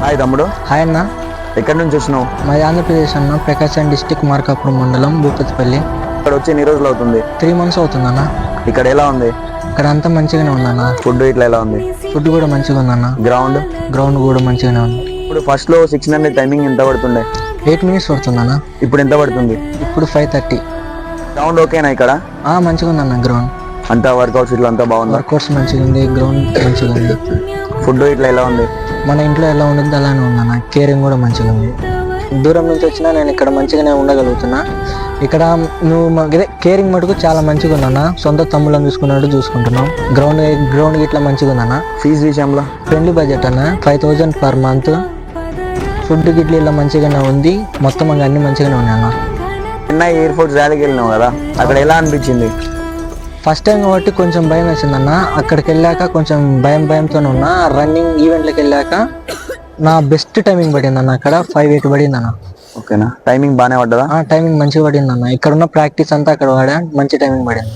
Hi తమ్ముడు. Hi అన్న. ఎక్కడి నుంచి వచ్చినావు? మాది ఆంధ్రప్రదేశ్ అన్న, ప్రకాశం డిస్టిక్, మార్కాపురం మండలం, భూపతిపల్లి. ఇక్కడ వచ్చి ఎన్ని రోజులు అవుతుంది? 3 months అవుతుందన్న. ఇక్కడ ఎలా ఉంది? ఇక్కడ అంతా మంచిగానే ఉందన్న. ఫుడ్ ఇట్లా ఎలా ఉంది? ఫుడ్ కూడా మంచిగా ఉందన్న. గ్రౌండ్ కూడా మంచిగానే ఉంది. ఇప్పుడు ఫస్ట్ లో 600 టైమింగ్ ఎంత పడుతుండే? 8 minutes పడుతుందన్న. ఇప్పుడు ఎంత పడుతుంది? ఇప్పుడు 5:30. గ్రౌండ్ ఓకేనా ఇక్కడ? మంచిగా ఉందన్న. గ్రౌండ్ అంతా వర్కౌట్స్ ఇట్లా అంతా బాగుంది. వర్కౌట్స్ మంచిగా ఉంది. గ్రౌండ్ మంచిగా ఉంది. ఫుడ్ ఇట్లా ఎలా ఉంది? మన ఇంట్లో ఎలా ఉంటుంది అలానే ఉందన్న. కేరింగ్ కూడా మంచిగా ఉంది. దూరం నుంచి వచ్చినా నేను ఇక్కడ మంచిగానే ఉండగలుగుతున్నా. ఇక్కడ నువ్వు కేరింగ్ మటుకు చాలా మంచిగా ఉందన్న. సొంత తమ్ముళ్ళని చూసుకున్నట్టు చూసుకుంటున్నాం. గ్రౌండ్ ఇట్లా మంచిగా ఉందన్న. ఫీజు విషయంలో ఫ్రెండ్లీ బడ్జెట్ అన్న. 5,000 per month. ఫుడ్ గిట్ల ఇలా మంచిగానే ఉంది. మొత్తం అన్ని మంచిగానే ఉన్నాయి అన్న. చెన్నై ఎయిర్ ఫోర్స్ ర్యాలీకి వెళ్ళినావు కదా, అక్కడ ఎలా అనిపించింది? ఫస్ట్ టైం కాబట్టి కొంచెం భయం వేసిందన్న. అక్కడికి వెళ్ళాక కొంచెం భయంతోనే ఉన్నా. రన్నింగ్ ఈవెంట్లకు వెళ్ళాక నా బెస్ట్ టైమింగ్ పడింది అన్న. అక్కడ 5:08 పడింది అన్న. ఓకేనా? టైమింగ్ బాగానే పడ్డదా? టైమింగ్ మంచిగా పడింది అన్న. ఇక్కడ ఉన్న ప్రాక్టీస్ అంతా అక్కడ వాడా, మంచి టైమింగ్ పడింది.